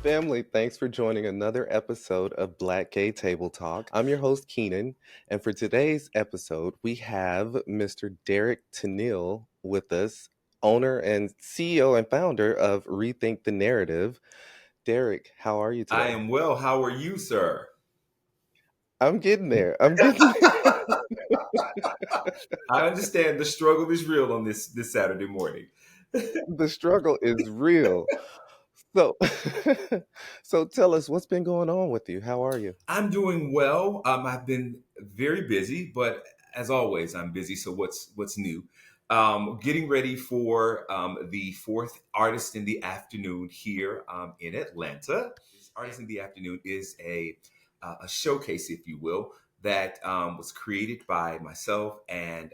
Family, thanks for joining another episode of Black Gay Table Talk. I'm your host, Keenan, and for today's episode, we have Mr. Derrick Tennial with us, owner and CEO and founder of Rethink the Narrative. Derrick, how are you I today? am well. How are you, sir? I'm getting there. I'm getting there. I understand the struggle is real on this Saturday morning. The struggle is real. So, so tell us what's been going on with you. How are you? I'm doing well. I've been very busy, but as always, I'm busy. So what's new? Getting ready for the fourth Artist in the Afternoon here in Atlanta. This Artist in the Afternoon is a showcase, if you will, that was created by myself and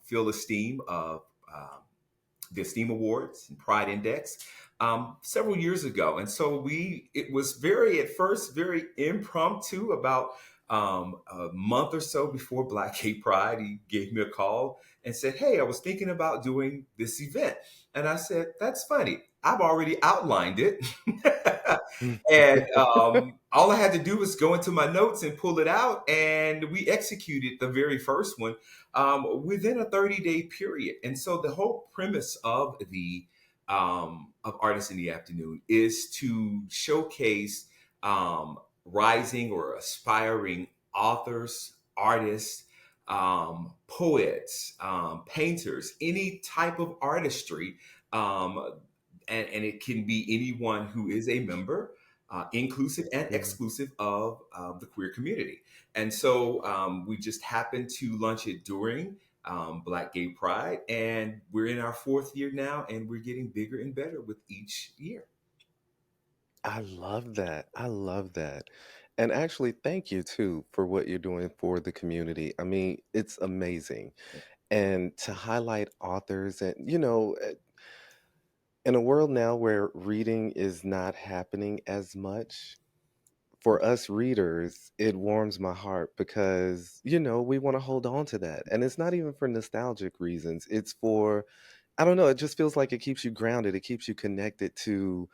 Phil Esteem of the Esteem Awards and Pride Index several years ago. And so it was very, at first, very impromptu. About a month or so before Black Gay Pride, he gave me a call and said, "Hey, I was thinking about doing this event." And I said, "That's funny. I've already outlined it." And all I had to do was go into my notes and pull it out. And we executed the very first one within a 30-day period. And so the whole premise of the of Artists in the Afternoon is to showcase rising or aspiring authors, artists, poets, painters, any type of artistry. Um, and it can be anyone who is a member, inclusive and Mhm. exclusive of the queer community. And so we just happened to launch it during Black Gay Pride, and we're in our fourth year now, and we're getting bigger and better with each year. I love that. I love that. And actually, thank you too for what you're doing for the community. I mean, it's amazing. And to highlight authors and, in a world now where reading is not happening as much, for us readers, it warms my heart because, we want to hold on to that. And it's not even for nostalgic reasons. It's for, I don't know, it just feels like it keeps you grounded. It keeps you connected to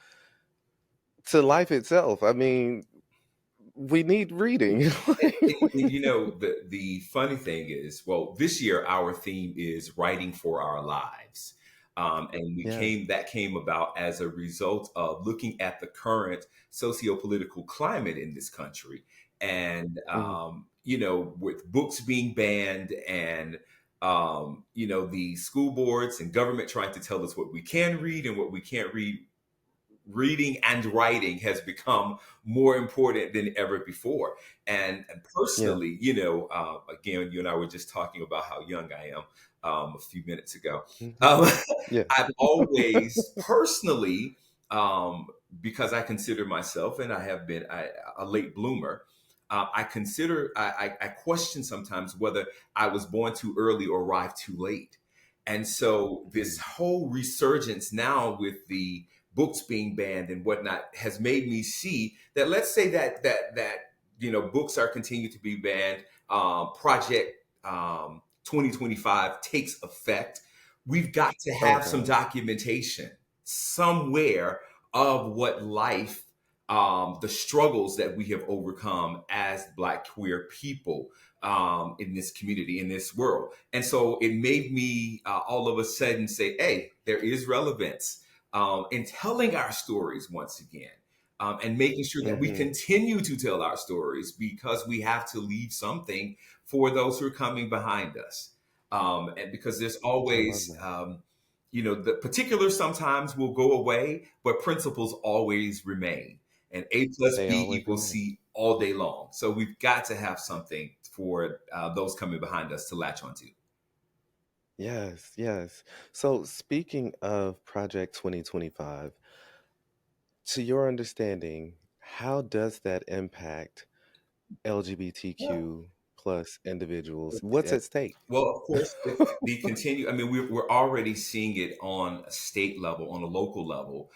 life itself. I mean, we need reading. The funny thing is, well, this year our theme is writing for our lives. And Yeah. that came about as a result of looking at the current socio-political climate in this country. And, Mhm. with books being banned and, the school boards and government trying to tell us what we can read and what we can't read, reading and writing has become more important than ever before. And Yeah. personally, again, you and I were just talking about how young I am a few minutes ago. Mhm. Um, Yeah. I've always personally, because I consider myself, and I have been a late bloomer. I question sometimes whether I was born too early or arrived too late. And so this Mm. whole resurgence now with the books being banned and whatnot has made me see that, let's say that books are continued to be banned, project 2025 takes effect, we've got to Oh have some gosh. documentation somewhere of what life, the struggles that we have overcome as Black queer people in this community, in this world. And so it made me all of a sudden say, hey, there is relevance in telling our stories once again. And making sure that we Mhm. continue to tell our stories, because we have to leave something for those who are coming behind us. And because there's I love always, that. the particulars sometimes will go away, but principles always remain. And A plus They B always equals remain. C all day long. So we've got to have something for those coming behind us to latch onto. Yes, yes. So speaking of Project 2025, to your understanding, how does that impact Yeah. LGBTQ plus individuals? What's at stake? Well, of course, with the continue. I mean, we're already seeing it on a state level, on a local level,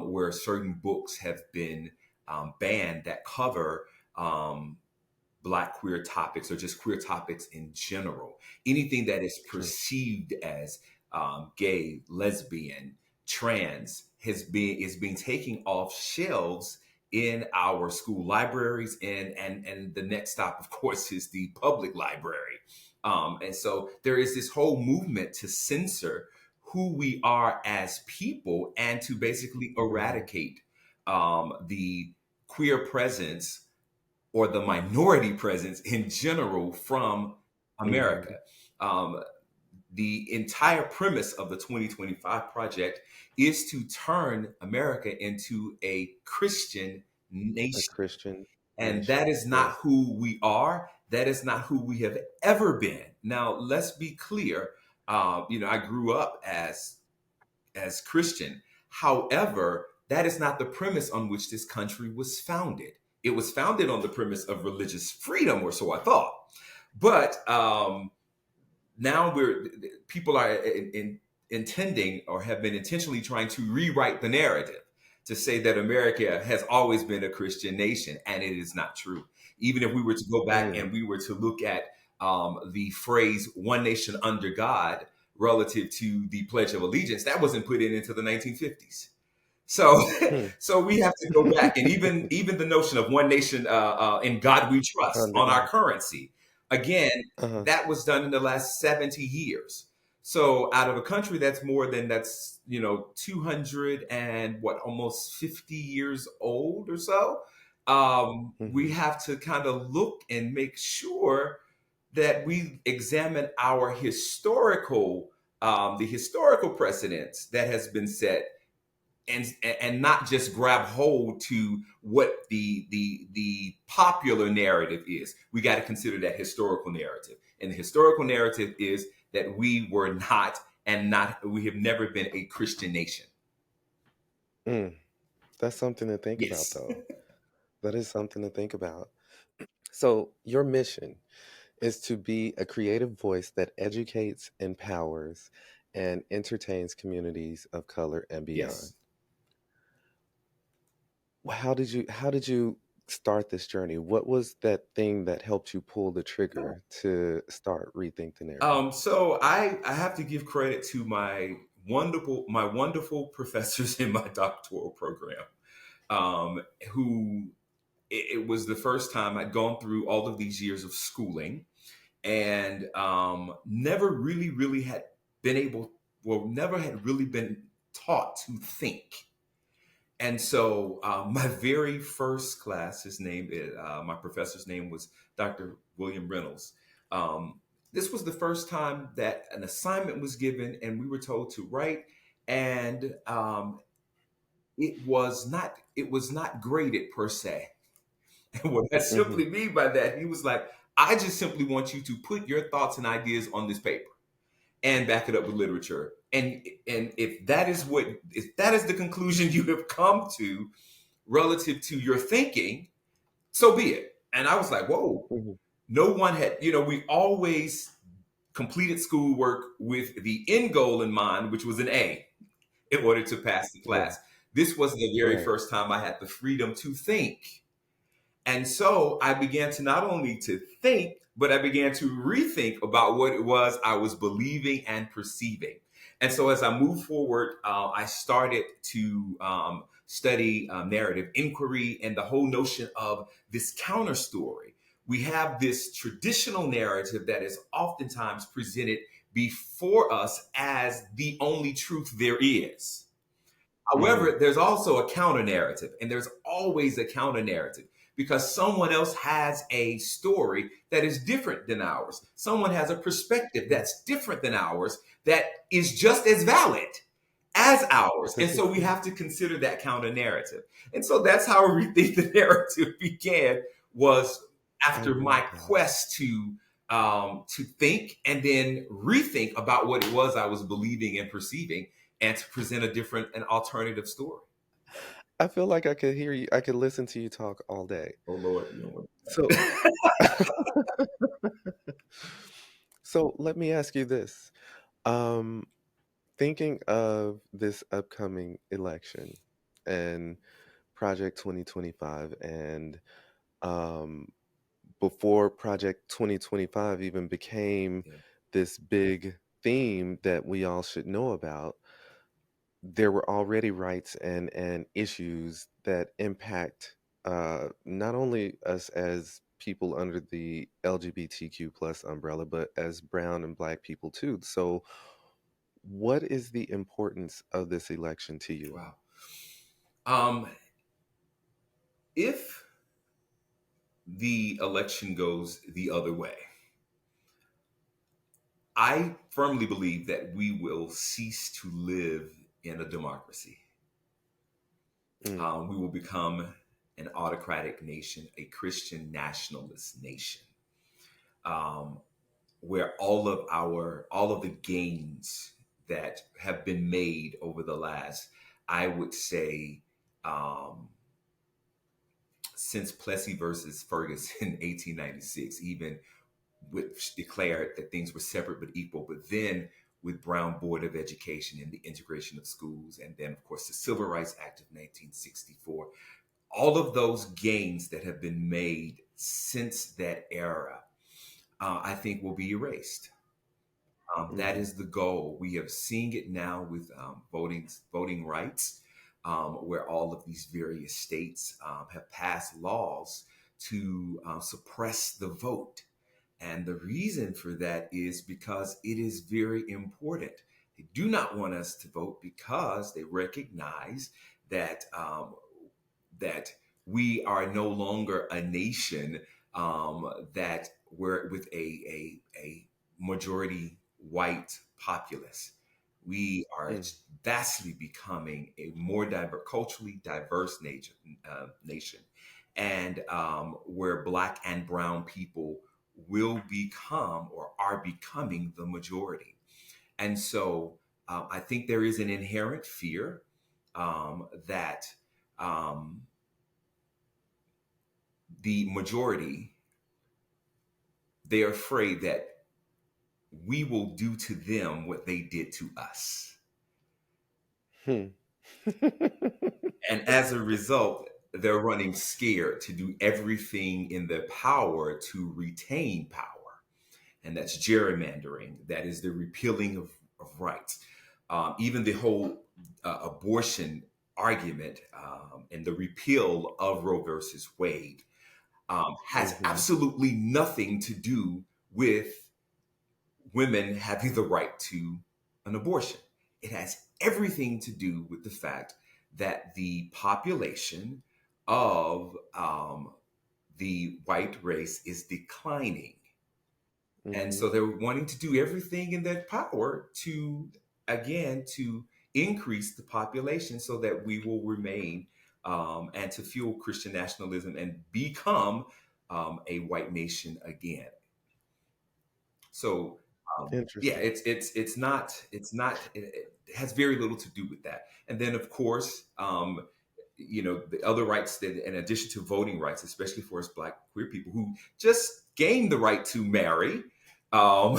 where certain books have been banned that cover Black queer topics or just queer topics in general. Anything that is True. perceived as gay, lesbian, trans is being taken off shelves in our school libraries, and the next stop, of course, is the public library. And so there is this whole movement to censor who we are as people and to basically Mhm. eradicate the queer presence or the minority presence in general from America. Mhm. Um, the entire premise of the 2025 project is to turn America into a Christian A nation. Christian And that nation. is not Yes. who we are. That is not who we have ever been. Now, let's be clear. I grew up as Christian. However, that is not the premise on which this country was founded. It was founded on the premise of religious freedom, or so I thought. But now people are intending or have been intentionally trying to rewrite the narrative to say that America has always been a Christian nation, and it is not true. Even if we were to go back Mm. and we were to look at the phrase "one nation under God" relative to the Pledge of Allegiance, that wasn't put in until the 1950s. So, Hmm. so we have to go back, and even the notion of one nation in God we trust Under on our God. currency, again, Uh-huh. that was done in the last 70 years. So, out of a country that's 200 and what, almost 50 years old or so, we Mhm. have to kind of look and make sure that we examine our the historical precedents that has been set, and not just grab hold to what the popular narrative is. We got to consider that historical narrative, and the historical narrative is that we were not and not we have never been a Christian nation. Mm. That's something to think about, Yes. though. That is something to think about. So, your mission is to be a creative voice that educates, empowers, and entertains communities of color and beyond. Yes. How did you start this journey? What was that thing that helped you pull the trigger to start Rethink the Narrative? So I have to give credit to my wonderful professors in my doctoral program, um, who it was the first time I'd gone through all of these years of schooling, and never really had been able, well, never had really been taught to think. And so my very first class, my professor's name was Dr. William Reynolds. This was the first time that an assignment was given, and we were told to write, and it was not graded per se. And what I Mhm. simply mean by that, he was like, I just simply want you to put your thoughts and ideas on this paper and back it up with literature. And if that is the conclusion you have come to relative to your thinking, so be it. And I was like, whoa, Mhm. no one had, we always completed schoolwork with the end goal in mind, which was an A in order to pass the Yeah. class. This was the very Right. first time I had the freedom to think. And so I began to not only to think, but I began to rethink about what it was I was believing and perceiving. And so as I moved forward, I started to study narrative inquiry and the whole notion of this counter story. We have this traditional narrative that is oftentimes presented before us as the only truth there is. Mhm. However, there's also a counter narrative, and there's always a counter narrative because someone else has a story that is different than ours. Someone has a perspective Mhm. that's different than ours that is just as valid as ours. And This is so we true. have to consider that counter narrative. And so that's how Rethink the Narrative began, was I after my love that. quest to think and then rethink about what it was I was believing and perceiving, and to present a different and alternative story. I feel like I could hear you. I could listen to you talk all day. Oh Lord, you know what? So, so let me ask you this. Um, Thinking of this upcoming election and Project 2025, and um, before Project 2025 even became Yeah. this big theme that we all should know about, there were already rights and issues that impact not only us as people under the LGBTQ plus umbrella, but as brown and black people too. So, what is the importance of this election to you? Wow. Um, if the election goes the other way, I firmly believe that we will cease to live in a democracy. Mm, We will become an autocratic nation, a Christian nationalist nation, um, where all of the gains that have been made over the last, I would say, um, since Plessy versus Ferguson in 1896, even which declared that things were separate but equal, but then with Brown Board of Education and the integration of schools, and then of course the Civil Rights Act of 1964, all of those gains that have been made since that era, I think will be erased. That hmm is the goal. We have seen it now with voting rights, where all of these various states have passed laws to suppress the vote. And the reason for that is because it is very important. They do not want us to vote because they recognize that that we are no longer a nation that we're with a majority white populace. We are mm, vastly becoming a more culturally diverse nation, and where Black and Brown people will become or are becoming the majority. And so I think there is an inherent fear that um, the majority, they're afraid that we will do to them what they did to us. hmm. And as a result, they're running scared to do everything in their power to retain power. And that's gerrymandering, that is the repealing of rights. Even the whole abortion argument and the repeal of Roe versus Wade has hmm absolutely nothing to do with women having the right to an abortion. It has everything to do with the fact that the population of the white race is declining. And hmm so they're wanting to do everything in their power to, again, to increase the population so that we will remain and to fuel Christian nationalism and become a white nation again. So yeah, Interesting. it has very little to do with that. And then of course, the other rights that, in addition to voting rights, especially for us Black queer people who just gained the right to marry. Um,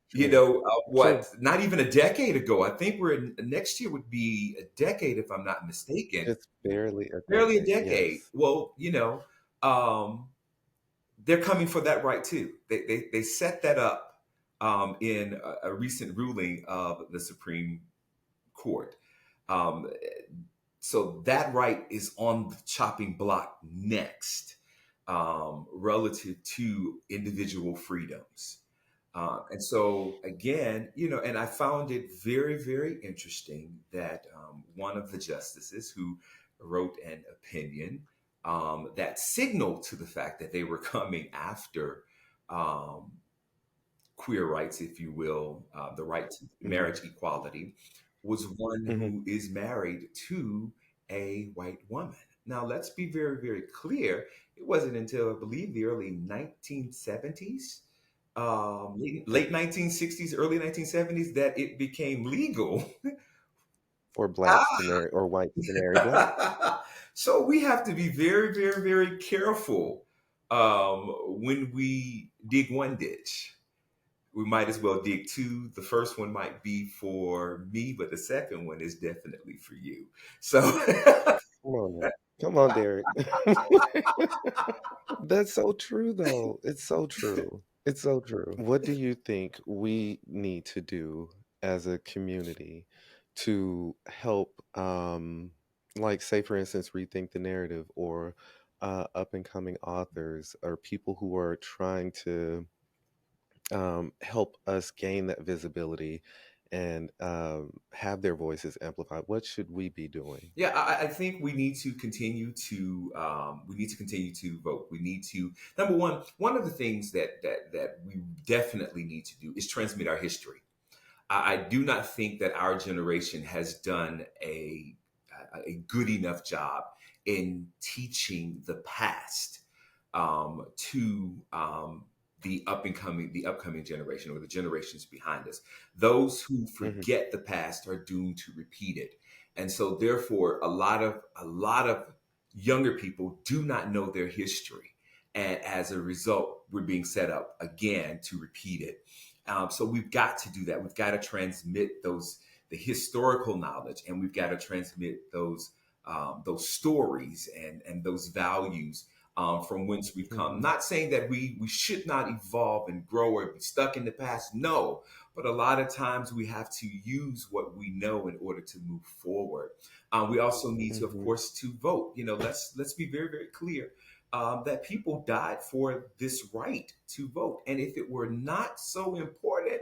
True. what? True. Not even a decade ago. I think next year would be a decade, if I'm not mistaken. It's barely a Barely a decade. decade. Yes. Well, um, they're coming for that right too. They set that up in a recent ruling of the Supreme Court. Um, so that right is on the chopping block next, relative to individual freedoms. And so again, and I found it very, very interesting that one of the justices who wrote an opinion that signaled to the fact that they were coming after um, queer rights, if you will, the right to hmm marriage equality, was one hmm who is married to a white woman. Now, let's be very, very clear. It wasn't until I believe the early 1970s, late 1960s, early 1970s, that it became legal. For blacks to marry or whites to marry black. So we have to be very, very, very careful when we dig one ditch. We might as well dig two. The first one might be for me, but the second one is definitely for you. So, Come on now. Come on, Derek. That's so true, though. It's so true. It's so true. What do you think we need to do as a community to help, like, say, for instance, rethink the narrative, or up and coming authors, or people who are trying to help us gain that visibility and have their voices amplified? What should we be doing? Yeah, I think we need to continue to vote. We need to, number one of the things that we definitely need to do is transmit our history. I do not think that our generation has done a good enough job in teaching the past to the upcoming generation, or the generations behind us. Those who Hmm. forget the past are doomed to repeat it, and so therefore a lot of younger people do not know their history, and as a result, we're being set up again to repeat it. So we've got to do that. We've got to transmit the historical knowledge, and we've got to transmit those stories and those values from whence we've come. Hmm. Not saying that we should not evolve and grow or be stuck in the past. No, but a lot of times we have to use what we know in order to move forward. We also need to, of Hmm. course, to vote. Let's be very, very clear that people died for this right to vote, and if it were not so important,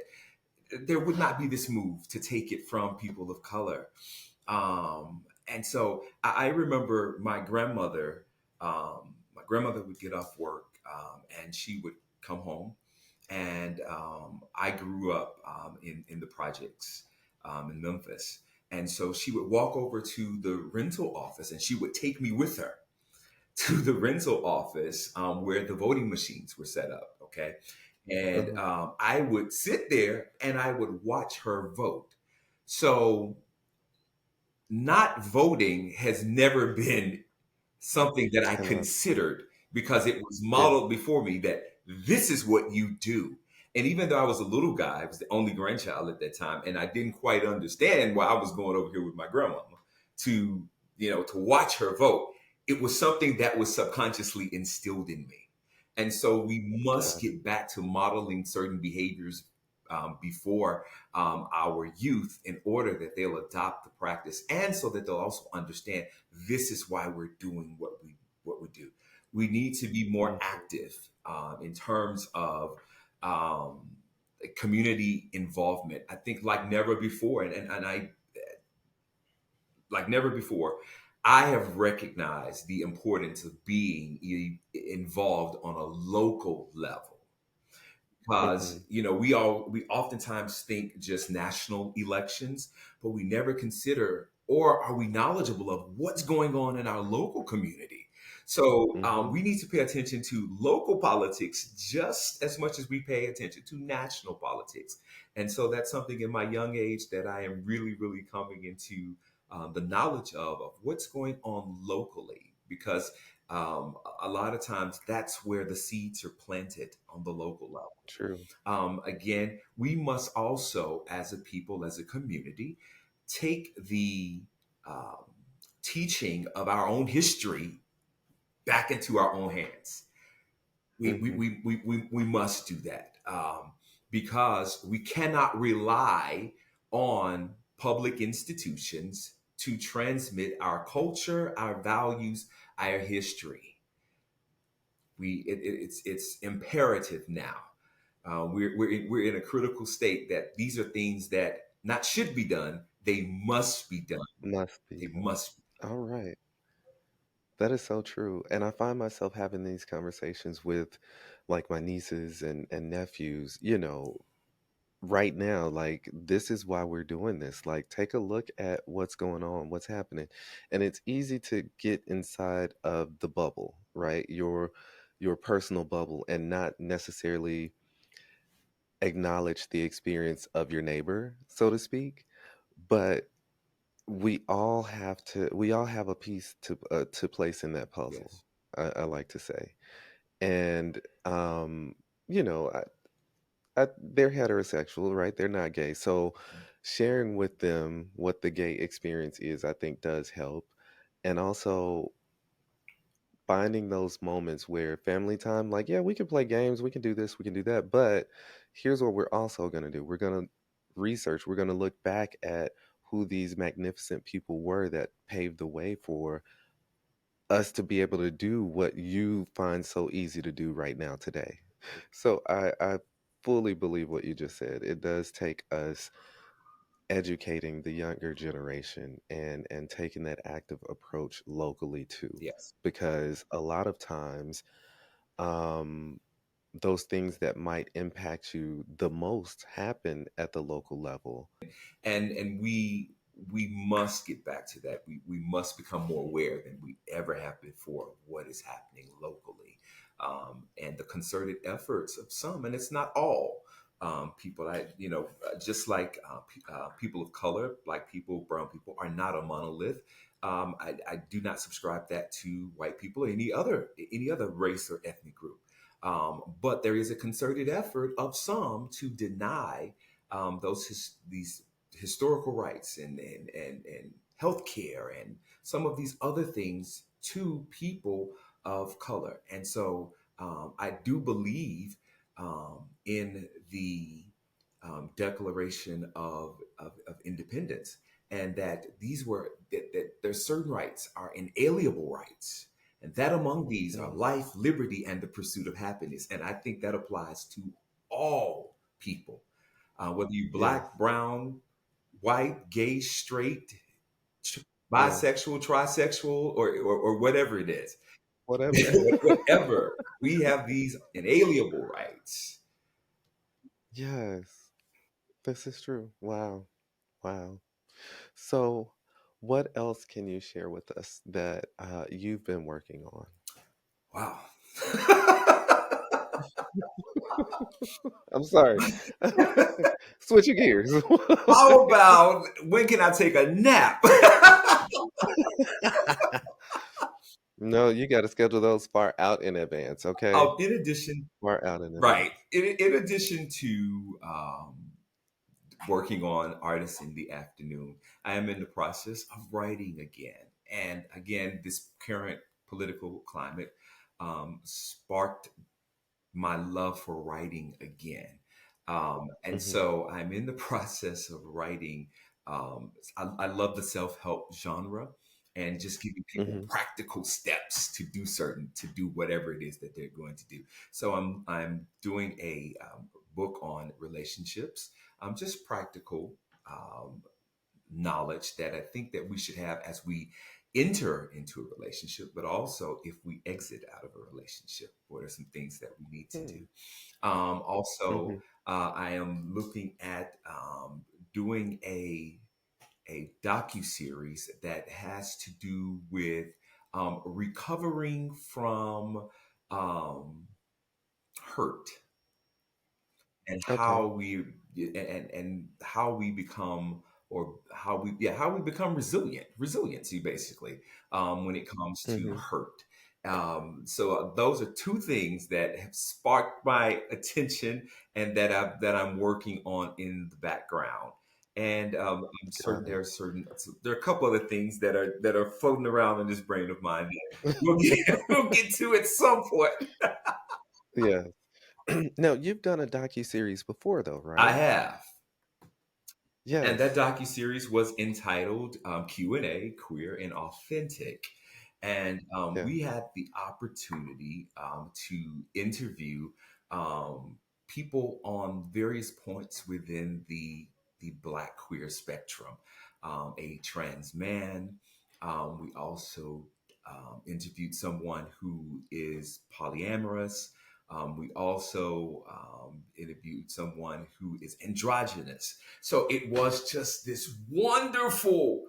there would not be this move to take it from people of color. And so I remember my grandmother. My grandmother would get off work, and she would come home. And I grew up in the projects in Memphis. And so she would walk over to the rental office, and she would take me with her to the rental office where the voting machines were set up. Okay. And Uh-huh. I would sit there and I would watch her vote. So not voting has never been something that I Uh, considered, because it was yeah. modeled before me that this is what you do. And even though I was a little guy, I was the only grandchild at that time, and I didn't quite understand why I was going over here with my grandmama to, to watch her vote. It was something that was subconsciously instilled in me. And so we must Got it. get back to modeling certain behaviors before our youth, in order that they'll adopt the practice, and so that they'll also understand this is why we're doing what we do. We need to be more Mhm. active in terms of um, community involvement. I think like never before, and I like never before. I have recognized the importance of being involved on a local level, because Mhm. we oftentimes think just national elections, but we never consider, or are we knowledgeable of what's going on in our local community. So Mhm. we need to pay attention to local politics just as much as we pay attention to national politics. And so that's something in my young age that I am really, really coming into the knowledge of what's going on locally, because a lot of times that's where the seeds are planted on the local level. True. Again, we must also, as a people, as a community, take the um, teaching of our own history back into our own hands. Mhm. We must do that, because we cannot rely on public institutions to transmit our culture, our values, our history. It's imperative now. We're in a critical state that these are things that not should be done. They must be done. Must be They done. must. All right. That is so true. And I find myself having these conversations with, like, my nieces and nephews, right now. Like, this is why we're doing this. Like, take a look at what's going on, what's happening. And it's easy to get inside of the bubble, right? Your personal bubble, and not necessarily acknowledge the experience of your neighbor, so to speak. But we all have a piece to place in that puzzle. Yes. I like to say. And you know, they're heterosexual, right? They're not gay. So sharing with them what the gay experience is, I think, does help. And also finding those moments where family time, like, yeah, we can play games, we can do this, we can do that, but here's what we're also going to do. We're going to research, we're going to look back at who these magnificent people were that paved the way for us to be able to do what you find so easy to do right now today. So I fully believe what you just said. It does take us educating the younger generation and taking that active approach locally too, Yes. because a lot of times um those things that might impact you the most happen at the local level. And we must get back to that. We must become more aware than we ever have before of what is happening locally, and the concerted efforts of some, and it's not all people. Just like people of color, black people, brown people, are not a monolith. I do not subscribe that to white people or any other race or ethnic group. But there is a concerted effort of some to deny these historical rights and healthcare and some of these other things to people of color. And so I do believe in the Declaration of Independence, and that there's certain rights are inalienable rights, and that among these are Mm, life, liberty, and the pursuit of happiness. And I think that applies to all people, whether you yes, black, brown, white, gay, straight, tr- yes, bisexual, trisexual, or whatever it is. whatever. Whatever. We have these inalienable rights. Yes, this is true. Wow, wow. So what else can you share with us that you've been working on? Wow. I'm sorry. Switching gears. How about when can I take a nap? No, you got to schedule those far out in advance, okay? In addition, Far out in advance. right. In addition to working on Artists in the Afternoon, I am in the process of writing again. And again, this current political climate sparked my love for writing again. And Hmm. so I'm in the process of writing. I love the self help genre and just giving people Hmm. practical steps to do whatever it is that they're going to do. So I'm doing a book on relationships, just practical knowledge that I think that we should have as we enter into a relationship, but also if we exit out of a relationship, what are some things that we need to do? Also, Hmm. I am looking at doing a docu series that has to do with recovering from um, hurt, and Okay. how we become, or how we become resiliency basically, when it comes to Hmm. hurt. So those are two things that have sparked my attention, and that I'm working on in the background. And I'm certain Got it. there are a couple other things that are floating around in this brain of mine that we'll get we'll get to at some point. Yeah. Now, you've done a docu-series before though, I right? have. And that Yes. docuseries was entitled Q&A, Queer and Authentic. And Yeah. we had the opportunity to interview um, people on various points within the Black queer spectrum. A trans man. We also interviewed someone who is polyamorous. We also interviewed someone who is androgynous. So it was just this wonderful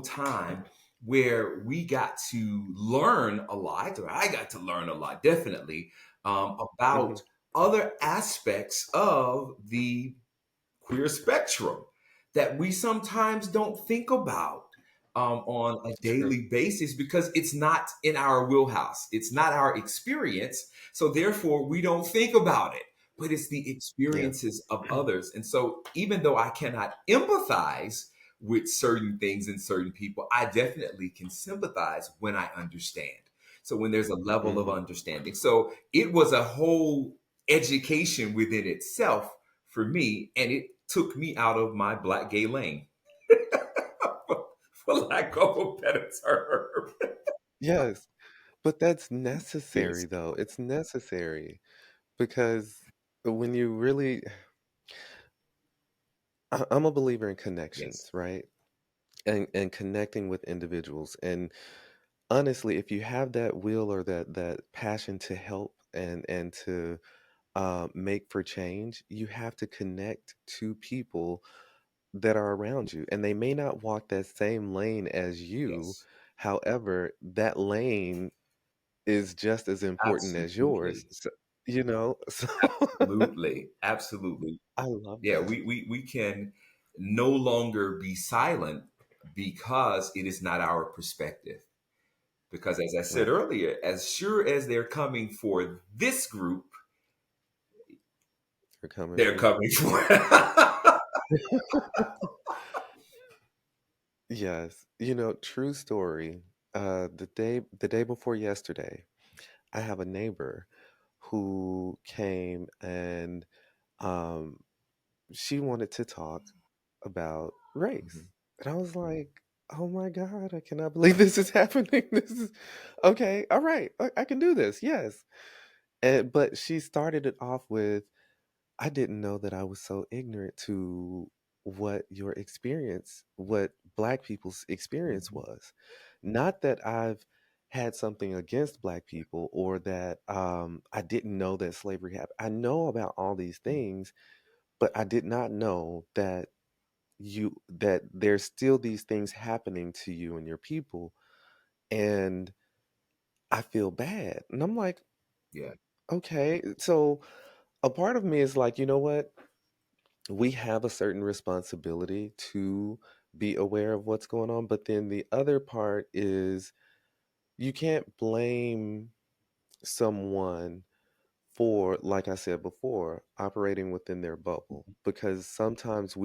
time where we got to learn a lot, or I got to learn a lot, definitely, Hmm. about other aspects of the queer spectrum that we sometimes don't think about on a True. daily basis because it's not in our wheelhouse. It's not our experience. So therefore, we don't think about it. But it's the Yeah. experiences of others. And so even though I cannot empathize with certain things and certain people, I definitely can sympathize when I understand. So when there's a level of Hmm. understanding. So it was a whole education within itself for me, and it took me out of my black gay lane, for lack of a better term. Yes, but that's Yes, necessary though. It's necessary because when you really I'm a believer in yes, connections, right? And connecting with individuals. And honestly, if you have that will or that passion to help and to make for change, you have to connect to people that are around you. And they may not walk that same lane as you. yes. However, that lane is just as important as yours. Absolutely. So, so Absolutely. Absolutely. I love Yeah, that. we can no longer be silent because it is not our perspective. Because as I said Right. earlier, as sure as they're coming for this group, They're coming they're for you. coming for Yes. True story. The day before yesterday, I have a neighbor who came and um she wanted to talk about race. Mhm. And I was like, "Oh my God, I cannot believe this is happening. This is okay. All right. I can do this. Yes." But she started it off with, I didn't know that I was so ignorant to what Black people's experience Mhm. was. Not that I've had something against Black people or that I didn't know that slavery happened. I know about all these things, but I did not know that there's still these things happening to you and your people, and I feel bad. And I'm like, Yeah. okay. So a part of me is like, you know what? We have a certain responsibility to be aware of what's going on, but then the other part is you can't blame someone for, like I said before, operating within their bubble, because sometimes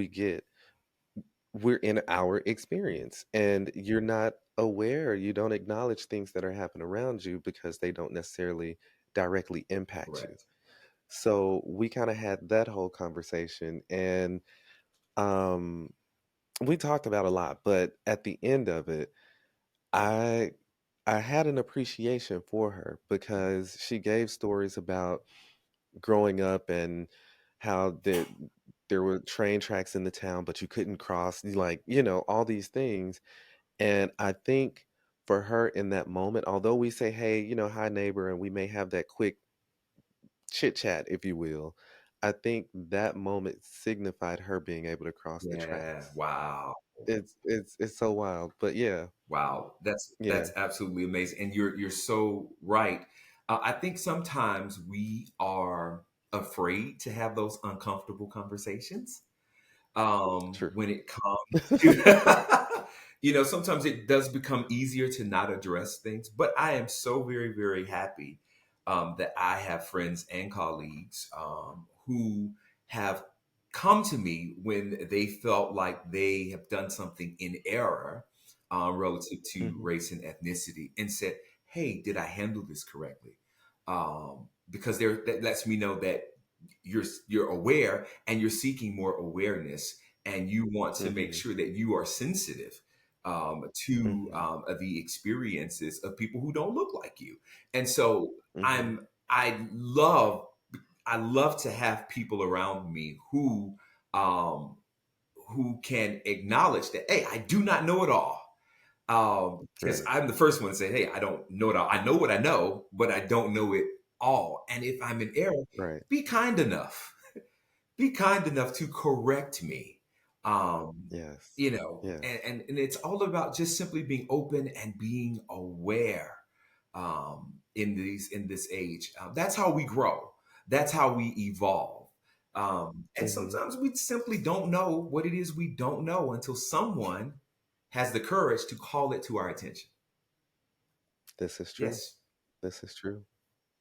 we're in our experience and you're not aware, you don't acknowledge things that are happening around you because they don't necessarily directly impact you. Correct. So we kind of had that whole conversation, and um we talked about a lot, but at the end of it, I I had an appreciation for her because she gave stories about growing up and how there were train tracks in the town, but you couldn't cross, like, all these things. And I think for her in that moment, although we say, hey, hi neighbor, and we may have that quick chit chat, if you will, I think that moment signified her being able to cross the Yeah. tracks. Wow. It's so wild, but yeah, Wow, yeah, that's absolutely amazing, and you're so right. I think sometimes we are afraid to have those uncomfortable conversations true. when it comes to, sometimes it does become easier to not address things. But I am so very, very happy that I have friends and colleagues who have come to me when they felt like they have done something in error relative to Hmm. race and ethnicity and said, hey, did I handle this correctly? Because that lets me know that you're aware and you're seeking more awareness and you want to make Hmm. sure that you are sensitive to Hmm. the experiences of people who don't look like you. And so Hmm. I love to have people around me um, who can acknowledge that, hey, I do not know it all. Because Right, I'm the first one to say, hey, I don't know it all. I know what I know, but I don't know it all. And if I'm in error, right. be kind enough to correct me. Um, Yes, yes. and it's all about just simply being open and being aware in this age. That's how we grow. That's how we evolve. And Hmm. sometimes we simply don't know what it is we don't know until someone has the courage to call it to our attention. This is true. Yes. This is true.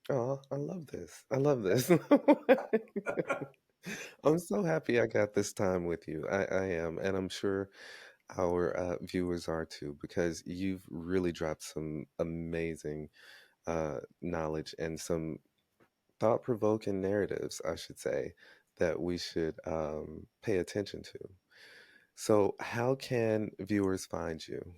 Oh, I love this. I love this. I'm so happy I got this time with you. I am, and I'm sure our viewers are too, because you've really dropped some amazing knowledge and some thought-provoking narratives, I should say, that we should pay attention to. So, how can viewers find you?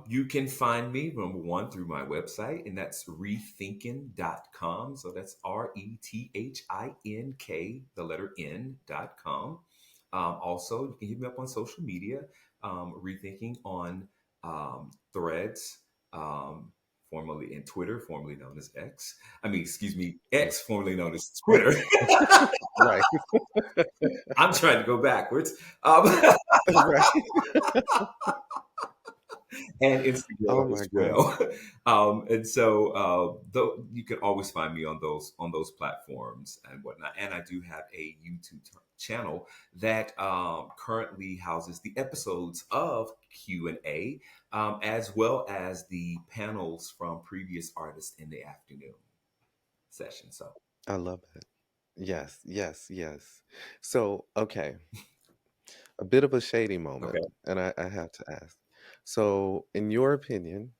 You can find me, number one, through my website, and that's rethinkn.com. So that's RETHINK, the letter N.com. Also, you can hit me up on social media, rethinking on threads, formerly in Twitter, formerly known as X. I mean, excuse me, X, formerly known as Twitter. Right, I'm trying to go backwards. right. And Oh Instagram my as gosh, well. And so though you can always find me on those platforms and whatnot. And I do have a YouTube channel that currently houses the episodes of Q&A, as well as the panels from previous artists in the afternoon session. So I love it. Yes, yes, yes. So, okay, a bit of a shady moment, okay. and I have to ask. So, in your opinion,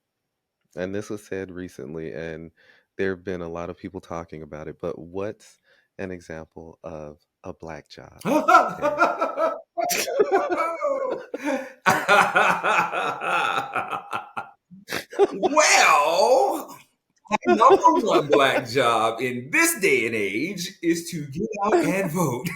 and this was said recently, and there have been a lot of people talking about it, but what's an example of a black job, Terry? Well, my number one black job in this day and age is to get out and vote.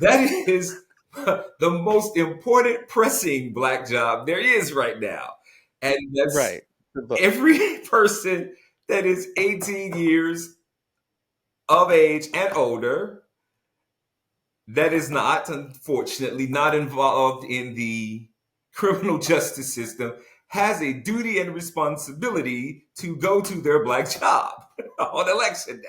That is the most important, pressing black job there is right now. And that's Right. But every person that is 18 years of age and older that is not, unfortunately, not involved in the criminal justice system has a duty and responsibility to go to their black job on election day,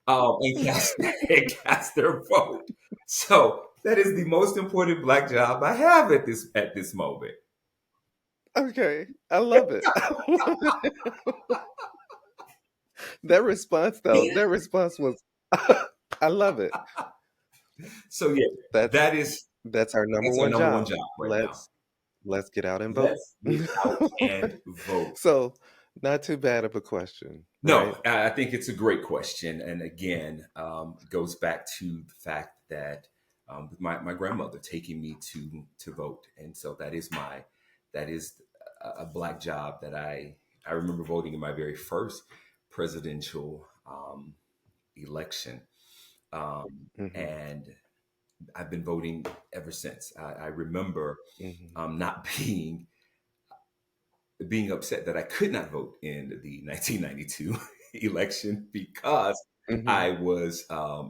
and cast and cast their vote. So that is the most important black job I have at this moment. okay, I love it. That response though, that response was I love it. So yeah, That's that is that's our number that's our one number one job. job right now. Let's get out and vote. Let's get out and vote. So, not too bad of a question, No, right? I think it's a great question, and again, goes back to the fact that my grandmother taking me to vote, and so that is a black job that I remember voting in my very first presidential election, Mhm. and I've been voting ever since. I remember Mhm. not being upset that I could not vote in the 1992 election because Mhm. I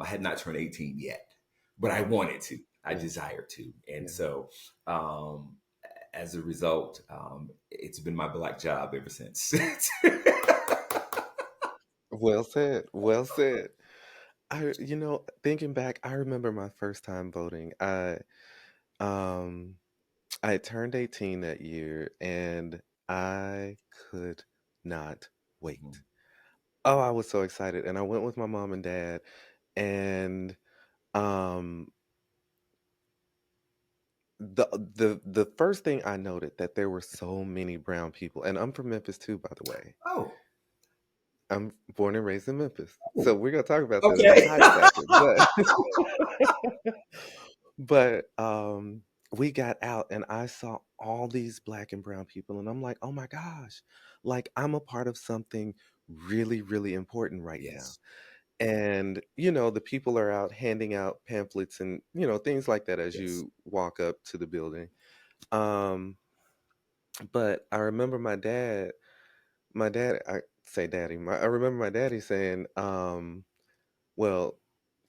had not turned 18 yet, but I wanted to, I Yeah. desired to, and Yeah. so um, as a result, it's been my black job ever since. Well said. Well said. Thinking back, I remember my first time voting. Um I had turned 18 that year and I could not wait. Oh, I was so excited. And I went with my mom and dad and um the first thing I noted that there were so many brown people. And I'm from Memphis too, by the way. Oh, I'm born and raised in Memphis. oh, So we're gonna talk about the okay. highest after. But we got out and I saw all these black and brown people and I'm like, "Oh my gosh. Like I'm a part of something really, really important right now." Yes, And the people are out handing out pamphlets and things like that as yes, you walk up to the building. Um, but I remember my dad, I say daddy, I remember my daddy saying, well,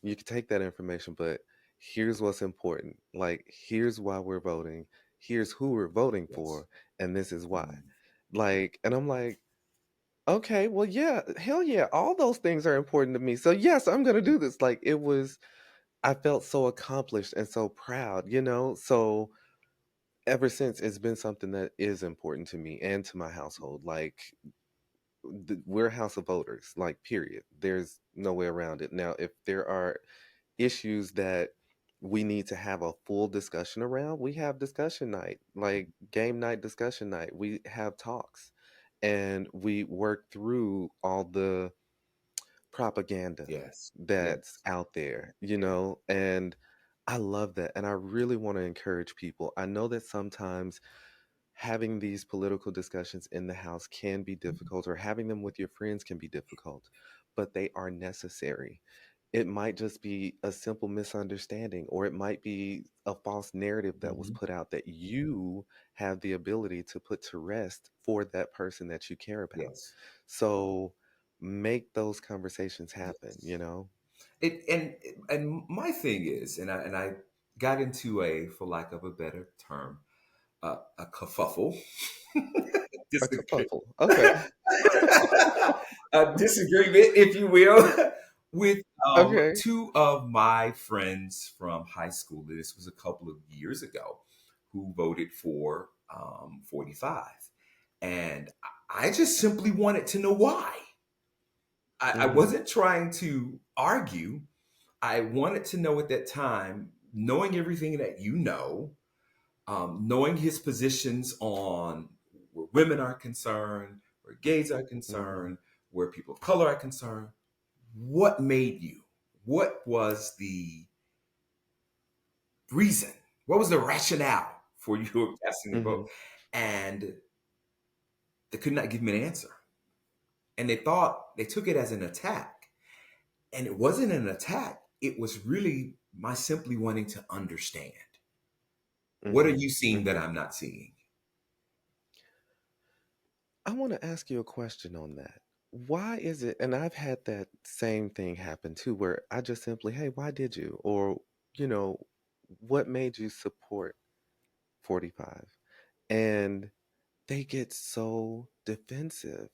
you can take that information, but here's what's important. Like, here's why we're voting. Here's who we're voting yes. for, and this is why. Mhm. Like, and I'm like, okay, well, yeah, hell yeah, all those things are important to me. So yes, I'm gonna do this. Like, I felt so accomplished and so proud. So ever since, it's been something that is important to me and to my household. Like, we're a house of voters. Like, period. There's no way around it. Now, if there are issues that we need to have a full discussion around, we have discussion night, like game night discussion night. We have talks and we work through all the propaganda Yes. that's Yes. out there, you know, and I love that. And I really want to encourage people. I know that sometimes having these political discussions in the house can be difficult, or having them with your friends can be difficult, but they are necessary. It might just be a simple misunderstanding, or it might be a false narrative that was Mhm. put out that you have the ability to put to rest for that person that you care about. Yes. So make those conversations happen, Yes. you know? It and my thing is, and I got into a, for lack of a better term, a kerfuffle, A disagree, kerfuffle. Okay. a disagreement, if you will, with Okay. two of my friends from high school. This was a couple of years ago, who voted for 45, and I just simply wanted to know why. I Mhm. wasn't trying to argue. I wanted to know at that time, knowing everything that you know, knowing his positions on where women are concerned, where gays are Mhm. concerned, where people of color are concerned, what made you? What was the reason? What was the rationale for you casting the vote? Mhm. And they could not give me an answer. And they took it as an attack. And it wasn't an attack. It was really my simply wanting to understand. What are Mhm. you seeing that Mhm. I'm not seeing? I want to ask you a question on that. Why is it, and I've had that same thing happen too, where I just simply, hey, why did you? Or, you know, what made you support 45? And they get so defensive.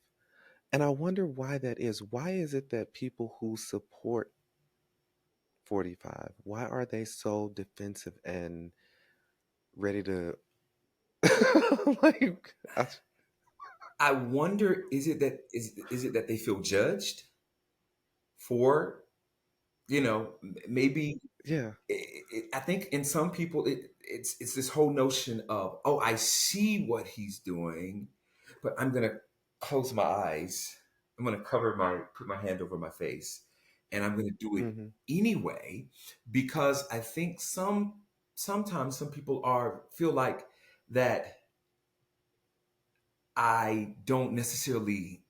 And I wonder why that is. Why is it that people who support 45, why are they so defensive and ready to, like, I wonder, is it that they feel judged for, maybe yeah. I think in some people it's this whole notion of, oh, I see what he's doing, but I'm gonna close my eyes. I'm gonna put my hand over my face, and I'm gonna do it Hmm. anyway, because I think sometimes some people are feel like that I don't necessarily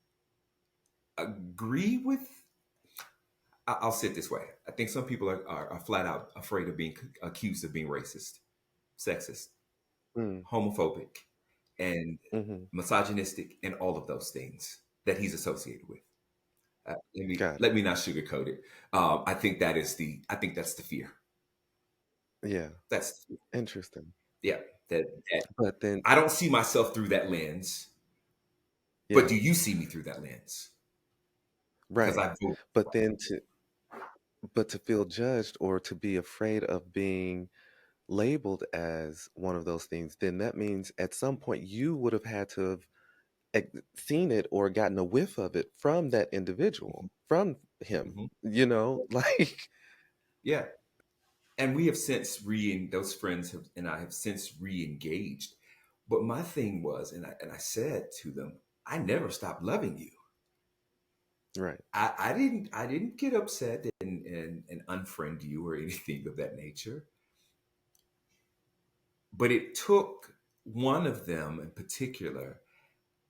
agree with. I'll say it this way. I think some people are flat out afraid of being accused of being racist, sexist, Mm, homophobic, and hmm. misogynistic, and all of those things that he's associated with. Got it. Let me not sugarcoat it. I think that's the fear. Yeah. That's Interesting. yeah. That But then, I don't see myself through that lens, but yeah, do you see me through that lens? Because right. I vote. But then to feel judged or to be afraid of being labeled as one of those things, then that means at some point you would have had to have seen it or gotten a whiff of it from that individual, Mhm, from him, mhm. you know, like, Yeah, and we have since those friends have and I have since re-engaged. But my thing was, and I said to them, I never stopped loving you. right. I didn't get upset and unfriend you or anything of that nature. But it took one of them in particular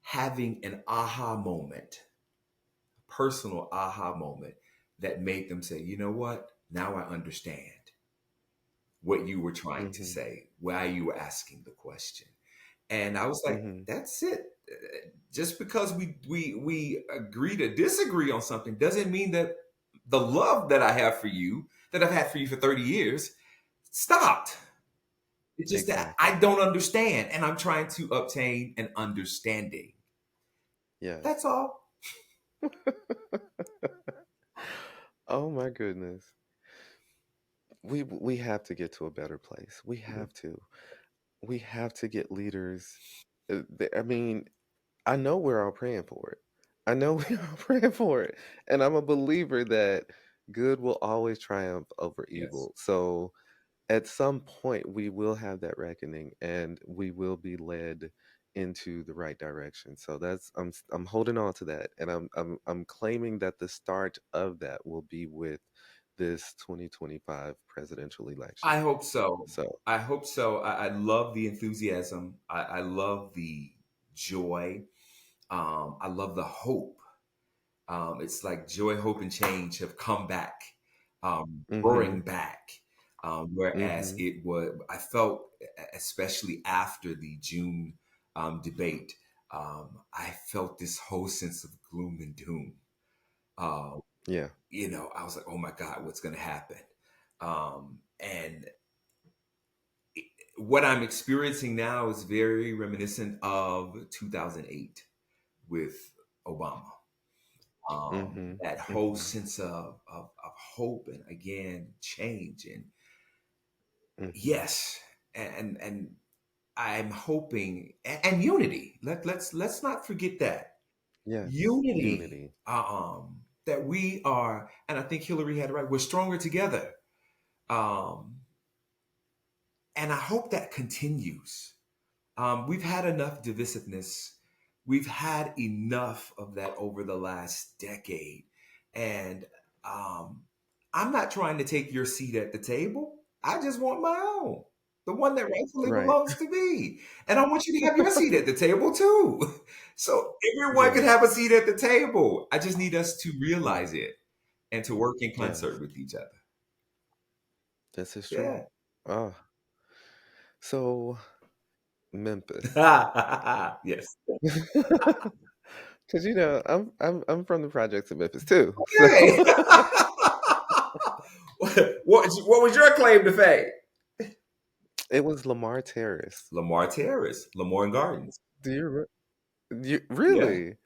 having an aha moment, personal aha moment, that made them say, you know what? Now I understand what you were trying to Hmm. say, why you were asking the question. And I was like, Hmm. that's it. Just because we agree to disagree on something doesn't mean that the love that I have for you, that I've had for you for 30 years, stopped. It's just that I Exactly. don't understand, and I'm trying to obtain an understanding. Yes. That's all. Oh my goodness. We have to get to a better place. We Yeah. have to. We have to get leaders. I mean, I know we're all praying for it. I know we're all praying for it. And I'm a believer that good will always triumph over Yes. evil. So at some point, we will have that reckoning and we will be led into the right direction. So that's I'm holding on to that, and I'm claiming that the start of that will be with this 2025 presidential election. I hope so. So, I hope so. I love the enthusiasm. I love the joy. I love the hope. It's like joy, hope, and change have come back, roaring mhm, back. Whereas mhm, it was, I felt, especially after the June debate, I felt this whole sense of gloom and doom. Uh, yeah, I was like, oh my God, what's going to happen? And what I'm experiencing now is very reminiscent of 2008 with Obama. mhm, That whole mhm, sense of hope and again change and mhm. yes, and I'm hoping and unity. Let's not forget that Yes, unity. unity. That we are, and I think Hillary had it right. We're stronger together, um, and I hope that continues. We've had enough divisiveness. We've had enough of that over the last decade. And um, I'm not trying to take your seat at the table. I just want my own, the one that rightfully Right. belongs to me. And I want you to have your seat at the table too. So everyone could Yeah, have a seat at the table. I just need us to yeah, realize it and to work in concert yes. with each other. This is true. Yeah. Oh, so Memphis. Yes. Because I'm from the projects in Memphis too. So Okay. what was your claim to fame? it was Lamar Terrace. Lamar Terrace, Lamar Gardens. Do you Yeah. really?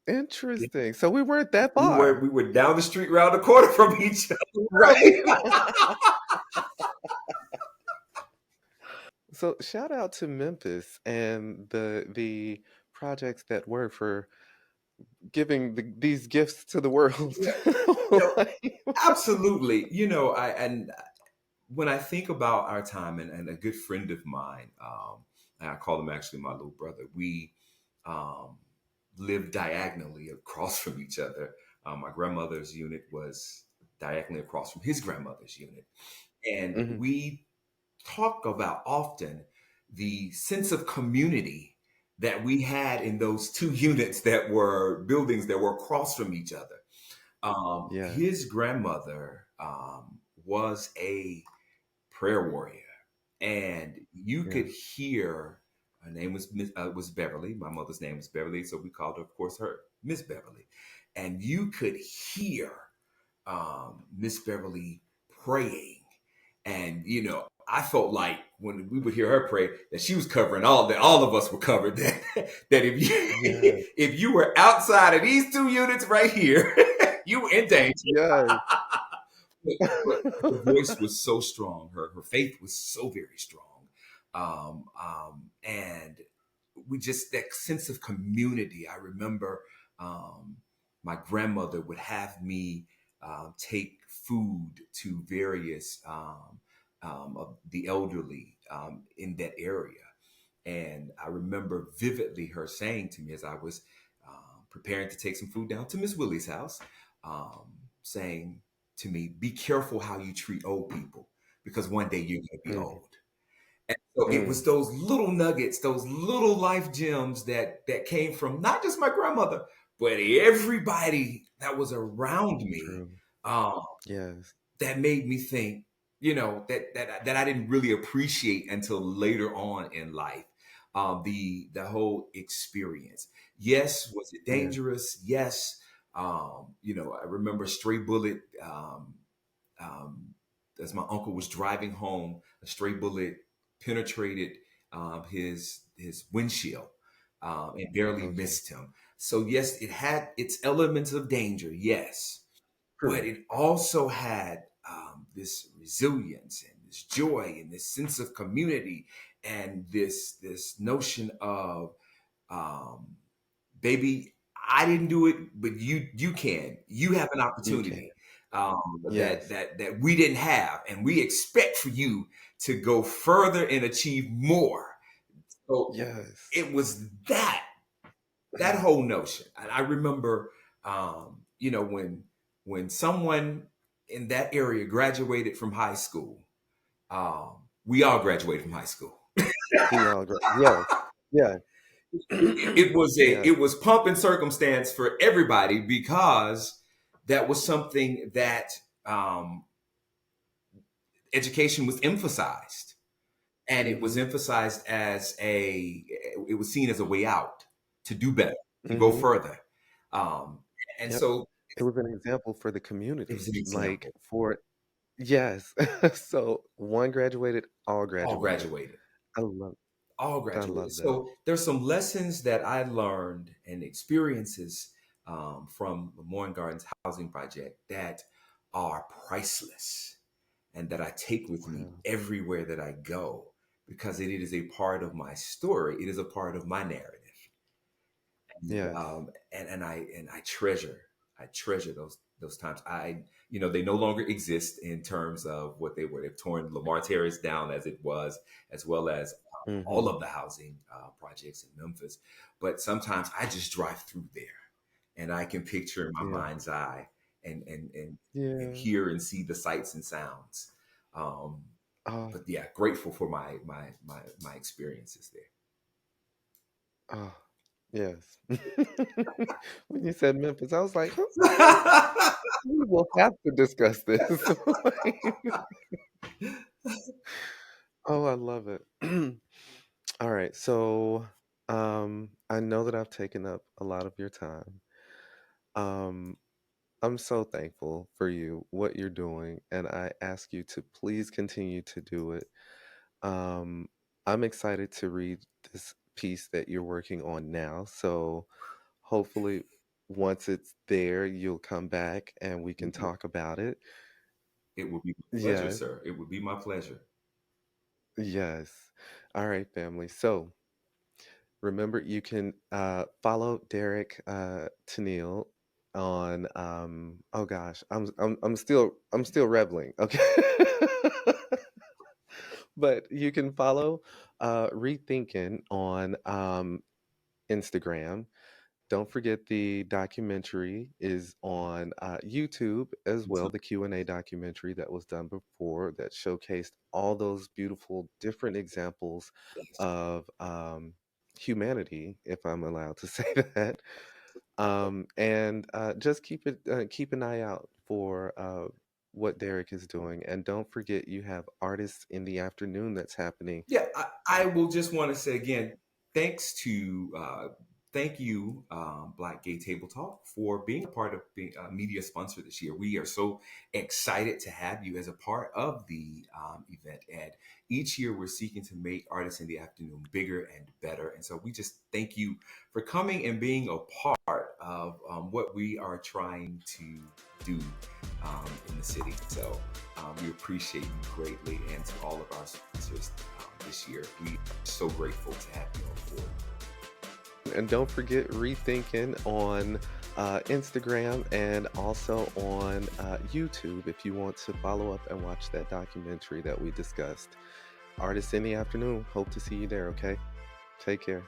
Interesting. So we weren't that We were far. we were down the street, round the corner from each other. Right. Right. So shout out to Memphis and the projects that were for giving these gifts to the world. Yeah. No, Like, absolutely. I and when I think about our time and a good friend of mine, and I call him actually my little brother, we um, lived diagonally across from each other. My grandmother's unit was diagonally across from his grandmother's unit. And mhm, we talk about often the sense of community that we had in those two units that were buildings that were across from each other. yes, His grandmother was a prayer warrior, and you yeah, could hear her name was Beverly. My mother's name was Beverly, so we called her, of course, her Miss Beverly, and you could hear Miss Beverly praying, and I felt like when we would hear her pray that she was covering all of us were covered. That if yeah, you if you were outside of these two units right here, you were in danger. yes. But her voice was so strong. Her faith was so very strong, and we just that sense of community. I remember um, my grandmother would have me take food to various of the elderly in that area. And I remember vividly her saying to me as I was preparing to take some food down to Miss Willie's house, um, saying to me, "Be careful how you treat old people, because one day you're going to be Mm, old." And so it was mm, those little nuggets, those little life gems that came from not just my grandmother, but everybody that was around me. true. Um, Yes. that made me think, that I didn't really appreciate until later on in life. The whole experience. Yes, was it Yeah. dangerous? Yes. I remember stray bullet. Um, as my uncle was driving home, a stray bullet penetrated his windshield and barely Okay. missed him. So yes, it had its elements of danger. Yes, but True. it also had this resilience and this joy and this sense of community and this notion of um, baby, I didn't do it, but you can. You have an You can. opportunity that Yes. that that we didn't have, and we expect for you to go further and achieve more. So Yes. it was that whole notion. And I remember, when someone in that area graduated from high school, we all graduated from high school. We all agree. Yes. Yeah. Yeah. It was pump and circumstance for everybody because that was something that um, education was emphasized, and it was Mhm. emphasized it was seen as a way out to do better, to go Mhm. further, um, and Yep. so It was an example for the it was community. an Like example. for yes. So one graduated, all All graduated. graduated. I love All I graduated. love that. So there's some lessons that I learned and experiences from the Moore Gardens Housing Project that are priceless and that I take with me Wow. everywhere that I go because it is a part of my story. It is a part of my narrative. Yes. And I treasure those times. They no longer exist in terms of what they were. They've torn Lamar Terrace down as it was, as well as all Mhm. of the housing projects in Memphis. But sometimes I just drive through there, and I can picture in my Yeah. mind's eye and Yeah. hear and see the sights and sounds. Um, Oh, but yeah, grateful for my experiences there. oh, yes. When you said Memphis, I was like, "Huh, we will have to discuss this." Oh, I love it. All right. So, I know that I've taken up a lot of your time. Um, I'm so thankful for you, what you're doing, and I ask you to please continue to do it. Um, I'm excited to read this piece that you're working on now. So hopefully, once it's there, you'll come back and we can talk about it. It would be my pleasure, Yes, sir. It would be my pleasure. yes. All right, family. So remember, you can follow Derrick Tennial on oh gosh, I'm still reveling. Okay. But you can follow rethinking on Instagram. Don't forget the documentary is on YouTube as well, the Q&A documentary that was done before that showcased all those beautiful different examples of humanity, if I'm allowed to say that. And just keep an eye out for what Derek is doing. And don't forget you have Artists in the Afternoon that's happening. Yeah, I will just want to say again, thanks to thank you, Black Gay Table Talk, for being a part of being a media sponsor this year. We are so excited to have you as a part of the event. And each year we're seeking to make Artists in the Afternoon bigger and better. And so we just thank you for coming and being a part of what we are trying to do in the city. So we appreciate you greatly, and to all of our sponsors this year. We are so grateful to have you on board. And don't forget Rethinking on Instagram and also on YouTube if you want to follow up and watch that documentary that we discussed. Artists in the Afternoon. Hope to see you there, okay? Take care.